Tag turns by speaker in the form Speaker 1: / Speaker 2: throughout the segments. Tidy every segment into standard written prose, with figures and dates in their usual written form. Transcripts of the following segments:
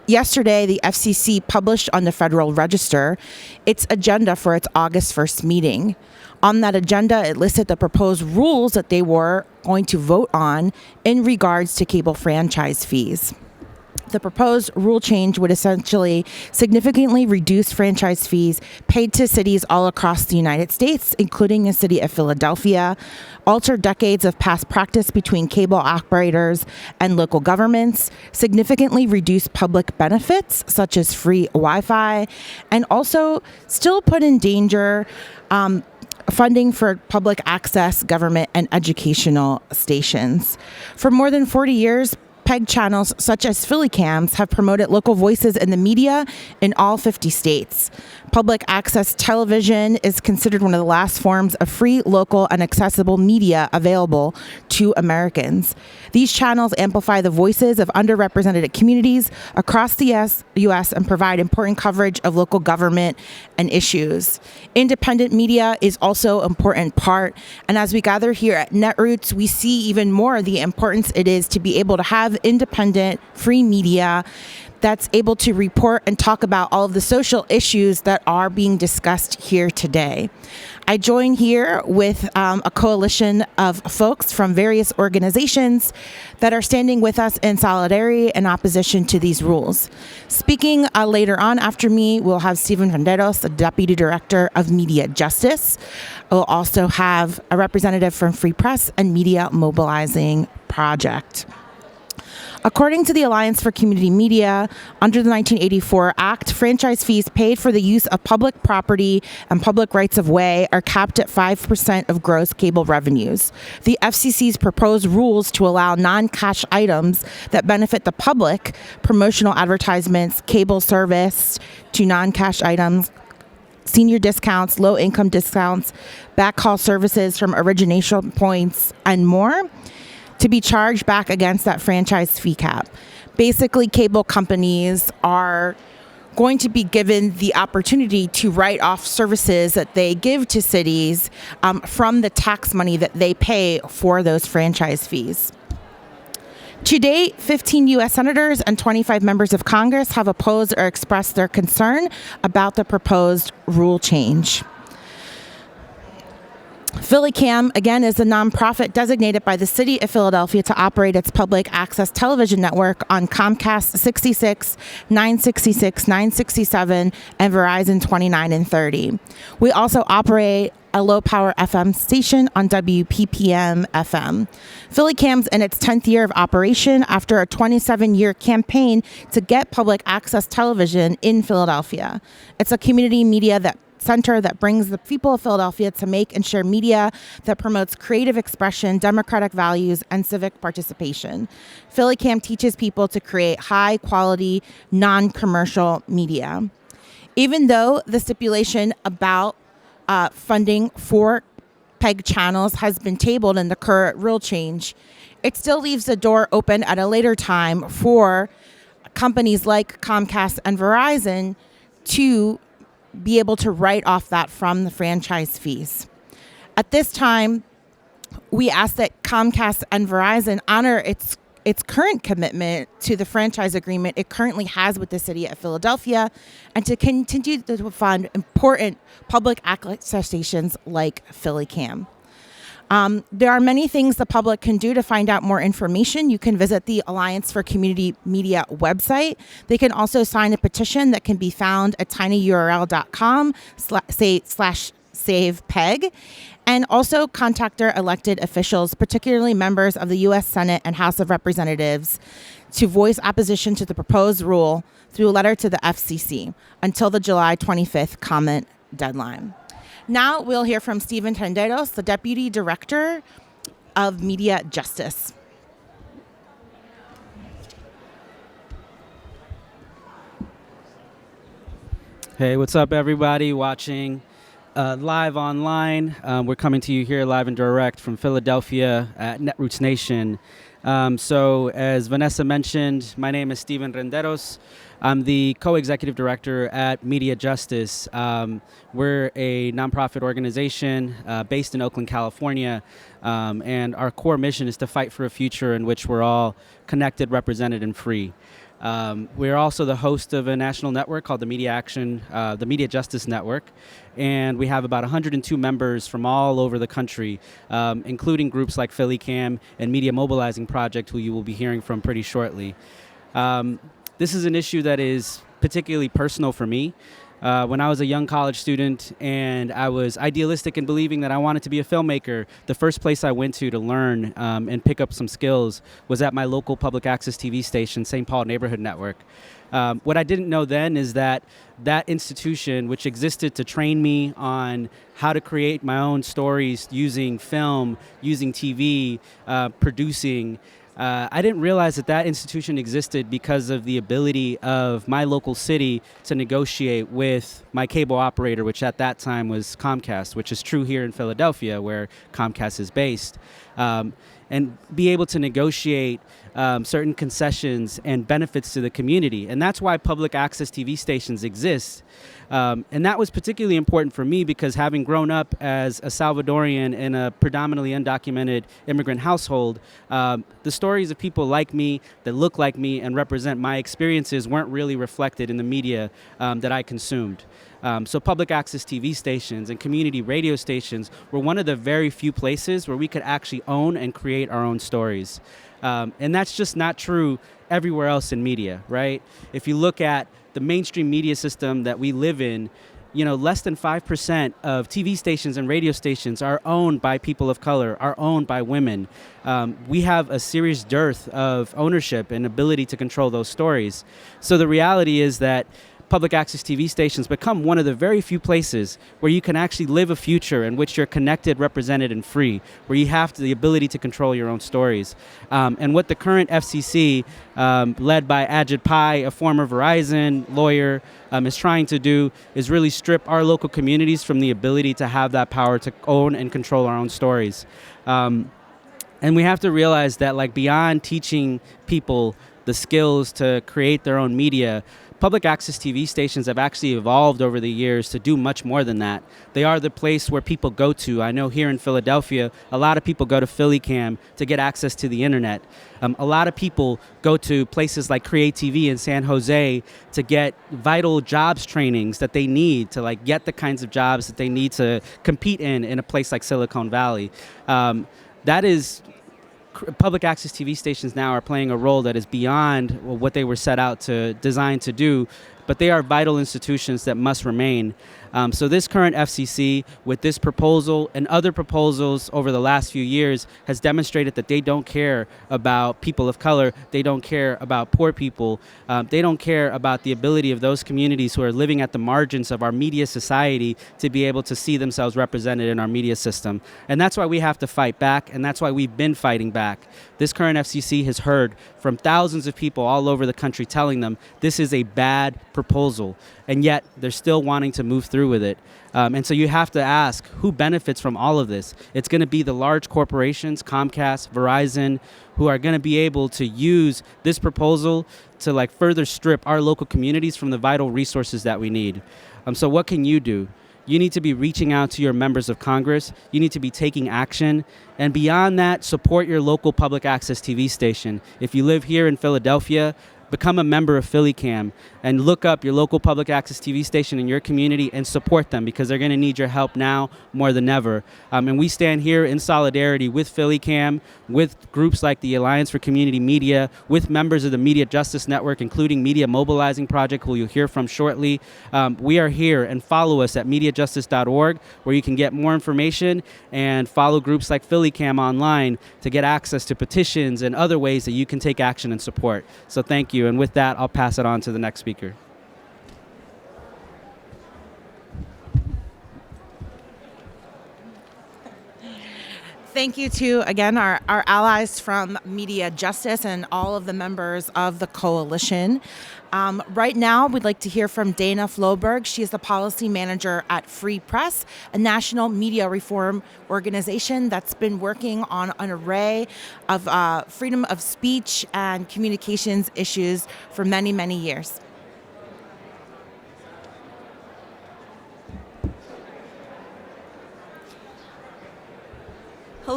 Speaker 1: Yesterday, the FCC published on the Federal Register its agenda for its August 1st meeting. On that agenda, it listed the proposed rules that they were going to vote on in regards to cable franchise fees. The proposed rule change would essentially significantly reduce franchise fees paid to cities all across the United States, including the city of Philadelphia, alter decades of past practice between cable operators and local governments, significantly reduce public benefits such as free Wi-Fi, and also still put in danger funding for public access, government, and educational stations. For more than 40 years, PEG channels such as PhillyCAMs have promoted local voices in the media in all 50 states. Public access television is considered one of the last forms of free, local, and accessible media available to Americans. These channels amplify the voices of underrepresented communities across the U.S. and provide important coverage of local government and issues. Independent media is also an important part, and as we gather here at Netroots, we see even more the importance it is to be able to have independent, free media that's able to report and talk about all of the social issues that are being discussed here today. I join here with a coalition of folks from various organizations that are standing with us in solidarity and opposition to these rules. Speaking later on after me, we'll have Steven Renderos, the Deputy Director of Media Justice. We'll also have a representative from Free Press and Media Mobilizing Project. According to the Alliance for Community Media, under the 1984 Act, franchise fees paid for the use of public property and public rights of way are capped at 5% of gross cable revenues. The FCC's proposed rules to allow non-cash items that benefit the public, promotional advertisements, cable service to non-cash items, senior discounts, low-income discounts, backhaul services from origination points, and more, to be charged back against that franchise fee cap. Basically, cable companies are going to be given the opportunity to write off services that they give to cities from the tax money that they pay for those franchise fees. To date, 15 U.S. senators and 25 members of Congress have opposed or expressed their concern about the proposed rule change. PhillyCAM, again, is a nonprofit designated by the City of Philadelphia to operate its public access television network on Comcast 66, 966, 967, and Verizon 29 and 30. We also operate a low-power FM station on WPPM FM. PhillyCAM's in its 10th year of operation after a 27-year campaign to get public access television in Philadelphia. It's a community media center that brings the people of Philadelphia to make and share media that promotes creative expression, democratic values, and civic participation. PhillyCAM teaches people to create high-quality, non-commercial media. Even though the stipulation about funding for PEG channels has been tabled in the current rule change, it still leaves the door open at a later time for companies like Comcast and Verizon to be able to write off that from the franchise fees. At this time, we ask that Comcast and Verizon honor its current commitment to the franchise agreement it currently has with the city of Philadelphia, and to continue to fund important public access stations like PhillyCAM. There are many things the public can do to find out more information. You can visit the Alliance for Community Media website. They can also sign a petition that can be found at tinyurl.com/SavePeg, and also contact their elected officials, particularly members of the U.S. Senate and House of Representatives, to voice opposition to the proposed rule through a letter to the FCC until the July 25th comment deadline. Now we'll hear from Steven Renderos, the Deputy Director of Media Justice.
Speaker 2: Hey, what's up, everybody watching live online? We're coming to you here live and direct from Philadelphia at Netroots Nation. So as Vanessa mentioned, my name is Steven Renderos. I'm the co-executive director at Media Justice. We're a nonprofit organization based in Oakland, California, and our core mission is to fight for a future in which we're all connected, represented, and free. We're also the host of a national network called the Media Justice Network, and we have about 102 members from all over the country, including groups like PhillyCAM and Media Mobilizing Project, who you will be hearing from pretty shortly. This is an issue that is particularly personal for me. When I was a young college student and I was idealistic in believing that I wanted to be a filmmaker, the first place I went to learn and pick up some skills was at my local public access TV station, St. Paul Neighborhood Network. What I didn't know then is that that institution, which existed to train me on how to create my own stories using film, using TV, producing, I didn't realize that that institution existed because of the ability of my local city to negotiate with my cable operator, which at that time was Comcast, which is true here in Philadelphia, where Comcast is based, and be able to negotiate certain concessions and benefits to the community. And that's why public access TV stations exist. And that was particularly important for me because having grown up as a Salvadorian in a predominantly undocumented immigrant household, the stories of people like me that look like me and represent my experiences weren't really reflected in the media that I consumed. So public access TV stations and community radio stations were one of the very few places where we could actually own and create our own stories. And that's just not true everywhere else in media, right? If you look at the mainstream media system that we live in, less than 5% of TV stations and radio stations are owned by people of color, are owned by women. We have a serious dearth of ownership and ability to control those stories. So the reality is that public access TV stations become one of the very few places where you can actually live a future in which you're connected, represented, and free, where you have the ability to control your own stories. And what the current FCC, led by Ajit Pai, a former Verizon lawyer, is trying to do is really strip our local communities from the ability to have that power to own and control our own stories. And we have to realize that, beyond teaching people the skills to create their own media, public access TV stations have actually evolved over the years to do much more than that. They are the place where people go to. I know here in Philadelphia, a lot of people go to PhillyCAM to get access to the internet. A lot of people go to places like Create TV in San Jose to get vital jobs trainings that they need to get the kinds of jobs that they need to compete in a place like Silicon Valley. That is public access TV stations now are playing a role that is beyond what they were set out to design to do, but they are vital institutions that must remain. So this current FCC, with this proposal and other proposals over the last few years, has demonstrated that they don't care about people of color. They don't care about poor people. They don't care about the ability of those communities who are living at the margins of our media society to be able to see themselves represented in our media system. And that's why we have to fight back, and that's why we've been fighting back. This current FCC has heard from thousands of people all over the country telling them this is a bad proposal, and yet they're still wanting to move through with it. And so you have to ask, who benefits from all of this? It's going to be the large corporations, Comcast, Verizon, who are going to be able to use this proposal to further strip our local communities from the vital resources that we need. So what can you do? You need to be reaching out to your members of Congress. You need to be taking action. And beyond that, support your local public access TV station. If you live here in Philadelphia, become a member of PhillyCAM and look up your local public access TV station in your community and support them, because they're going to need your help now more than ever. And we stand here in solidarity with PhillyCAM, with groups like the Alliance for Community Media, with members of the Media Justice Network, including Media Mobilizing Project, who you'll hear from shortly. We are here, and follow us at MediaJustice.org, where you can get more information and follow groups like PhillyCAM online to get access to petitions and other ways that you can take action and support. So thank you. And with that, I'll pass it on to the next speaker.
Speaker 1: Thank you to, again, our allies from Media Justice and all of the members of the coalition. Right now, we'd like to hear from Dana Floberg. She is the policy manager at Free Press, a national media reform organization that's been working on an array of freedom of speech and communications issues for many, many years.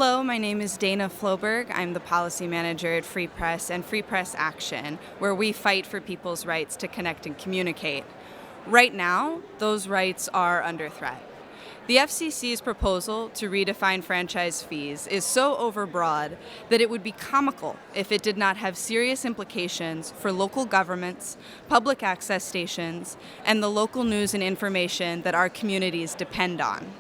Speaker 3: Hello, my name is Dana Floberg. I'm the policy manager at Free Press and Free Press Action, where we fight for people's rights to connect and communicate. Right now, those rights are under threat. The FCC's proposal to redefine franchise fees is so overbroad that it would be comical if it did not have serious implications for local governments, public access stations, and the local news and information that our communities depend on.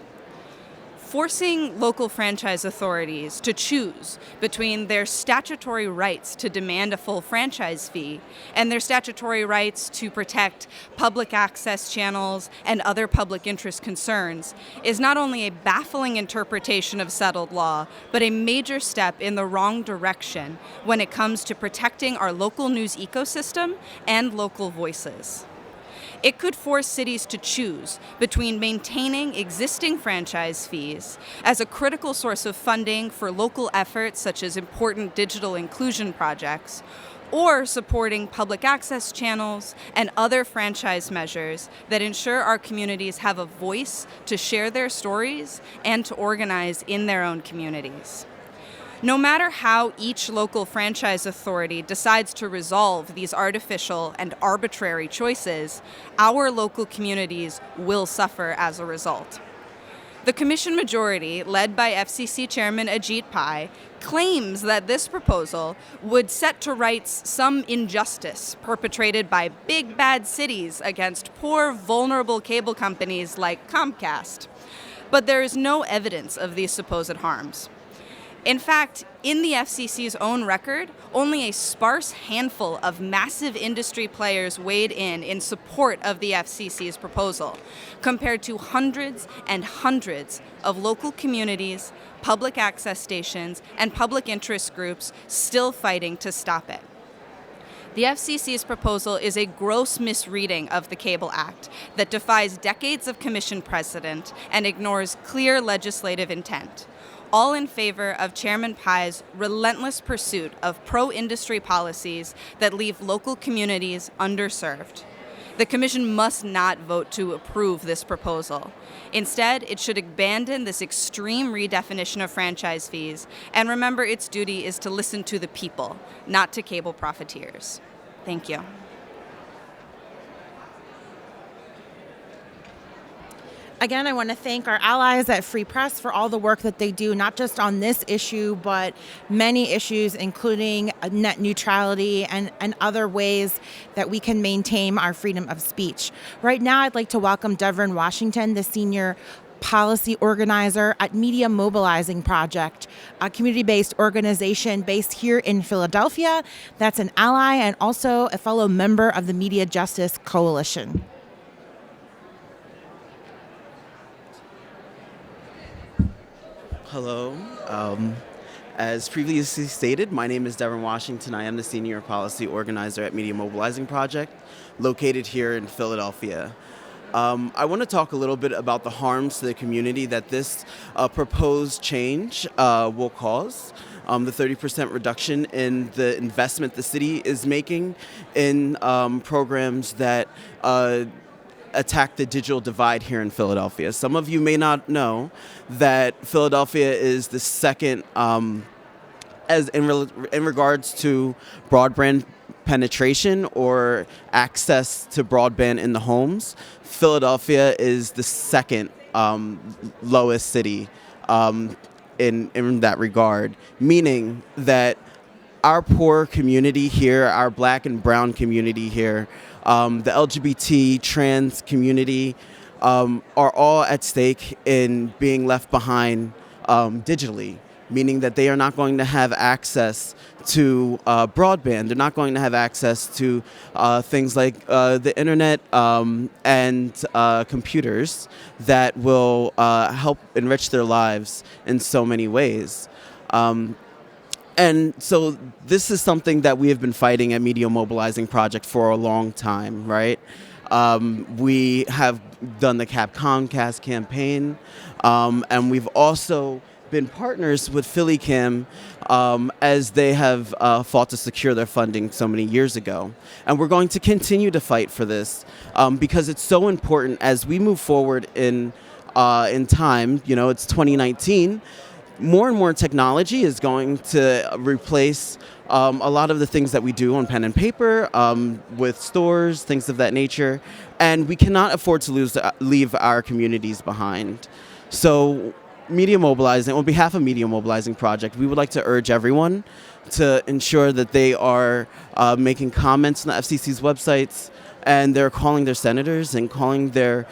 Speaker 3: Forcing local franchise authorities to choose between their statutory rights to demand a full franchise fee and their statutory rights to protect public access channels and other public interest concerns is not only a baffling interpretation of settled law, but a major step in the wrong direction when it comes to protecting our local news ecosystem and local voices. It could force cities to choose between maintaining existing franchise fees as a critical source of funding for local efforts such as important digital inclusion projects, or supporting public access channels and other franchise measures that ensure our communities have a voice to share their stories and to organize in their own communities. No matter how each local franchise authority decides to resolve these artificial and arbitrary choices, our local communities will suffer as a result. The Commission majority, led by FCC Chairman Ajit Pai, claims that this proposal would set to rights some injustice perpetrated by big bad cities against poor, vulnerable cable companies like Comcast. But there is no evidence of these supposed harms. In fact, in the FCC's own record, only a sparse handful of massive industry players weighed in support of the FCC's proposal, compared to hundreds and hundreds of local communities, public access stations, and public interest groups still fighting to stop it. The FCC's proposal is a gross misreading of the Cable Act that defies decades of Commission precedent and ignores clear legislative intent, all in favor of Chairman Pai's relentless pursuit of pro-industry policies that leave local communities underserved. The Commission must not vote to approve this proposal. Instead, it should abandon this extreme redefinition of franchise fees and remember its duty is to listen to the people, not to cable profiteers. Thank you.
Speaker 1: Again, I want to thank our allies at Free Press for all the work that they do, not just on this issue, but many issues, including net neutrality and other ways that we can maintain our freedom of speech. Right now, I'd like to welcome Devin Washington, the senior policy organizer at Media Mobilizing Project, a community-based organization based here in Philadelphia that's an ally and also a fellow member of the Media Justice Coalition.
Speaker 4: Hello. As previously stated, my name is Devin Washington. I am the senior policy organizer at Media Mobilizing Project, located here in Philadelphia. I want to talk a little bit about the harms to the community that this proposed change will cause. The 30% reduction in the investment the city is making in programs that attack the digital divide here in Philadelphia. Some of you may not know that Philadelphia is the second, as in regards to broadband penetration or access to broadband in the homes. Philadelphia is the second lowest city in that regard, meaning that our poor community here, our Black and brown community here, the LGBT, trans community are all at stake in being left behind digitally, meaning that they are not going to have access to broadband. They're not going to have access to things like the internet and computers that will help enrich their lives in so many ways. And so this is something that we have been fighting at Media Mobilizing Project for a long time, right? We have done the Cap Comcast campaign, and we've also been partners with PhillyCAM as they have fought to secure their funding so many years ago. And we're going to continue to fight for this because it's so important as we move forward in time. You know, it's 2019. more and more technology is going to replace a lot of the things that we do on pen and paper, with stores, things of that nature, and we cannot afford to leave our communities behind. So Media Mobilizing, on behalf of Media Mobilizing Project, we would like to urge everyone to ensure that they are making comments on the FCC's websites, and they're calling their senators and calling their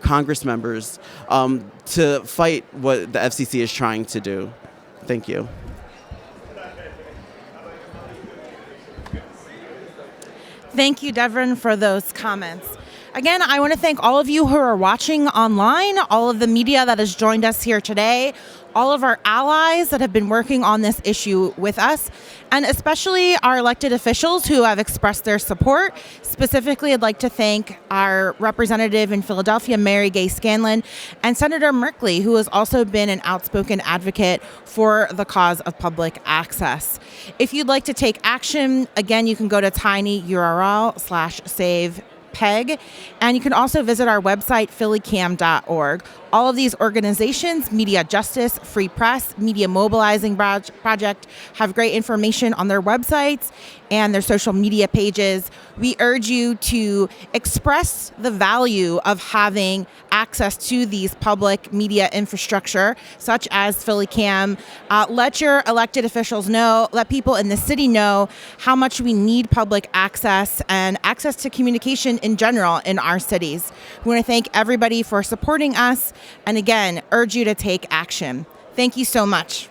Speaker 4: Congress members to fight what the FCC is trying to do. Thank you.
Speaker 1: Thank you, Devin, for those comments. Again, I want to thank all of you who are watching online, all of the media that has joined us here today, all of our allies that have been working on this issue with us, and especially our elected officials who have expressed their support. Specifically, I'd like to thank our representative in Philadelphia, Mary Gay Scanlon, and Senator Merkley, who has also been an outspoken advocate for the cause of public access. If you'd like to take action, again, you can go to tinyurl/save PEG, and you can also visit our website, PhillyCAM.org. All of these organizations, Media Justice, Free Press, Media Mobilizing Project, have great information on their websites and their social media pages. We urge you to express the value of having access to these public media infrastructure, such as PhillyCAM. Let your elected officials know, let people in the city know how much we need public access and access to communication in general in our cities. We want to thank everybody for supporting us, and again, urge you to take action. Thank you so much.